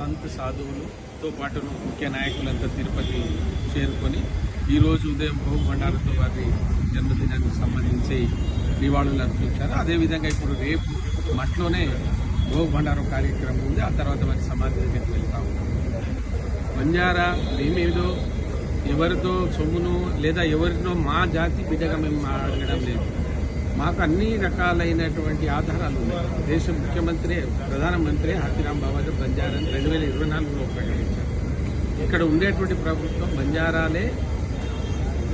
సంత్ సాధువులతో పాటు ముఖ్య నాయకులంతా తిరుపతి చేరుకొని ఈరోజు ఉదయం భోగ్ భండారతో వారి జన్మదినానికి సంబంధించి నివాళులు అర్పించారు. అదేవిధంగా ఇప్పుడు రేపు మట్లోనే భోగ్ భండారం కార్యక్రమం ఉంది. ఆ తర్వాత వారి సమాధి దగ్గరికి వెళ్తా ఉన్నాం. బంజారా మేమేదో ఎవరితో సొమ్మును లేదా ఎవరినో మా జాతి బిడ్డగా మేము అడగడం లేదు. మాకు అన్ని రకాలైనటువంటి ఆధారాలు ఉన్నాయి. దేశ ముఖ్యమంత్రి ప్రధానమంత్రి హాతీరాం బావాజీ బంజారాని 2024లో ప్రకటించారు. ఇక్కడ ఉండేటువంటి ప్రభుత్వం బంజారాలే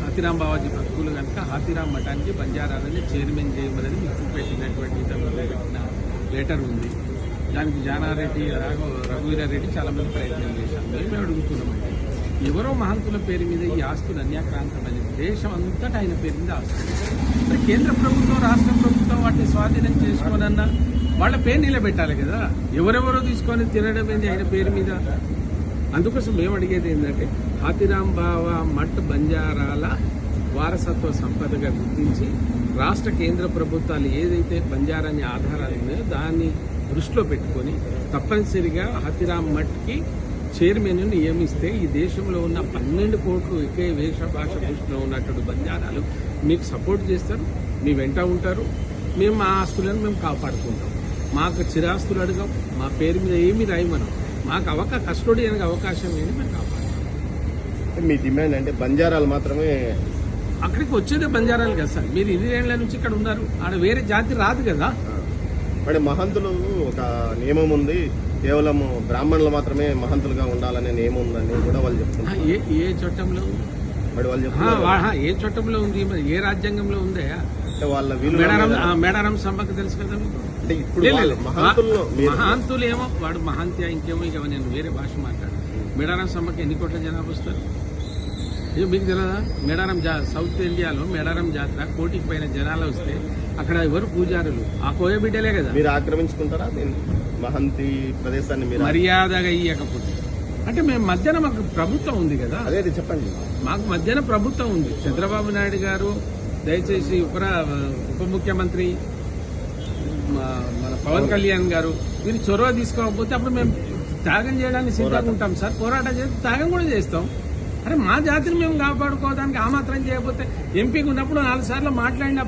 హాతీరాం బావాజీ భక్తులు కనుక హాతీరాం మఠానికి బంజారాలని చైర్మన్ చేయమని మీకు చూపెట్టినటువంటి పెట్టిన లెటర్ ఉంది. దానికి జానారెడ్డి రఘువీరారెడ్డి చాలా మంది ప్రయత్నం చేశారు. మేమే అడుగుతున్నామండి, ఎవరో మహంతుల పేరు మీద ఈ ఆస్తులు అన్యాక్రాంతమైన దేశం అంతటా ఆయన పేరు మీద ఆస్తులు. మరి కేంద్ర ప్రభుత్వం రాష్ట్ర ప్రభుత్వం వాటిని స్వాధీనం చేసుకోనన్నా వాళ్ళ పేరు నిలబెట్టాలి కదా. ఎవరెవరో తీసుకొని తినడం ఏంది ఆయన పేరు మీద. అందుకోసం మేము అడిగేది ఏంటంటే హాతీరాం బావా మఠ్ బంజారాల వారసత్వ సంపదగా గుర్తించి రాష్ట్ర కేంద్ర ప్రభుత్వాలు ఏదైతే బంజారాని ఆధారాలు ఉన్నాయో దాన్ని దృష్టిలో పెట్టుకొని తప్పనిసరిగా హాతీరాం మఠ్కి చైర్మన్ నియమిస్తే ఈ దేశంలో ఉన్న 12 కోట్లు ఒకే వేష భాష దృష్టిలో ఉన్నటువంటి బంజారాలు మీకు సపోర్ట్ చేస్తారు, మీ వెంట ఉంటారు. మేము మా ఆస్తులను మేము కాపాడుకుంటాం. మాకు చిరాస్తులు అడగం, మా పేరు మీద ఏమి రాయమనం. మాకు కస్టోడియన్కి అవకాశం ఏంటి మేము కాపాడుతాం. మీ డిమాండ్ అంటే బంజారాలు మాత్రమే అక్కడికి వచ్చేదే బంజారాలు కదా సార్. మీరు 2 ఏళ్ల నుంచి ఇక్కడ ఉన్నారు, ఆడ వేరే జాతి రాదు కదా. మరి మహంతులు ఒక నియమం ఉంది, కేవలం బ్రాహ్మణులు మాత్రమే మహంతులుగా ఉండాలనే నియమం ఉందని కూడా వాళ్ళు చెప్తున్నారు. ఏ చట్టంలో మరి వాళ్ళు చెప్తున్నారు, ఏ చట్టంలో ఉంది, మరి ఏ రాజ్యాంగంలో ఉందా? అంటే వాళ్ళ మేడారం సభకు తెలుసు కదా మీకు. మహాంతులు ఏమో వాడు మహాంత్య ఇంకేమో ఇక నేను వేరే భాష మాట్లాడు. మేడారం సభకి ఎన్ని కోట్ల జనాభా వస్తారు మీకు తెలియదా? మేడారం సౌత్ ఇండియాలో మేడారం జాతర 1 కోటికి పైన జనాలు వస్తే అక్కడ ఎవరు పూజారులు? ఆ కోయ బిడ్డలే కదా. మీరు ఆక్రమించుకుంటారా మహంతి ప్రదేశాన్ని? మీరు మర్యాదగా ఇయ్యకపోతే అంటే మేము మధ్యాహ్నం మాకు ప్రభుత్వం ఉంది కదా. అదే చెప్పండి, మాకు మధ్యాహ్నం ప్రభుత్వం ఉంది. చంద్రబాబు నాయుడు గారు దయచేసి ఉప ముఖ్యమంత్రి మన పవన్ కళ్యాణ్ గారు మీరు చొరవ తీసుకోకపోతే అప్పుడు మేము త్యాగం చేయడానికి సిద్ధంగా ఉంటాం సార్. పోరాటం చేస్తే త్యాగం కూడా చేస్తాం. అరే మా జాతిని మేము కాపాడుకోవడానికి ఆ మాత్రం చేయకపోతే ఎంపీకి ఉన్నప్పుడు 4 సార్లు మాట్లాడిన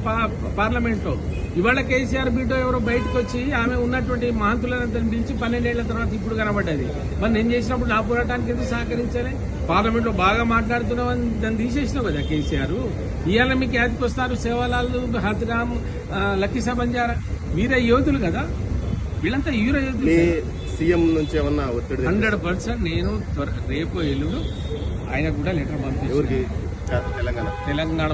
పార్లమెంట్లో. ఇవాళ కేసీఆర్ బిడ్డ ఎవరో బయటకు వచ్చి ఆమె ఉన్నటువంటి మహంతులను పిలిచి 12 ఏళ్ల తర్వాత ఇప్పుడు కనబడ్డది. మరి నేను చేసినప్పుడు నా పోరాటానికి ఎందుకు సహకరించాలి? పార్లమెంట్లో బాగా మాట్లాడుతున్నామని దాన్ని తీసేసినావు కదా కేసీఆర్. ఇవాళ మీకు యాదికి వస్తారు సేవాలాల్, హాతీరాం, లక్కీసా బంజారా. వీరే యోధులు కదా, వీళ్ళంతా వీర యోధులు. సీఎం నుంచి ఏమన్నా ఒత్తిడి? 100% నేను రేపు ఎల్లుండు ఆయన కూడా లెటర్ పంపిస్తాను. తెలంగాణ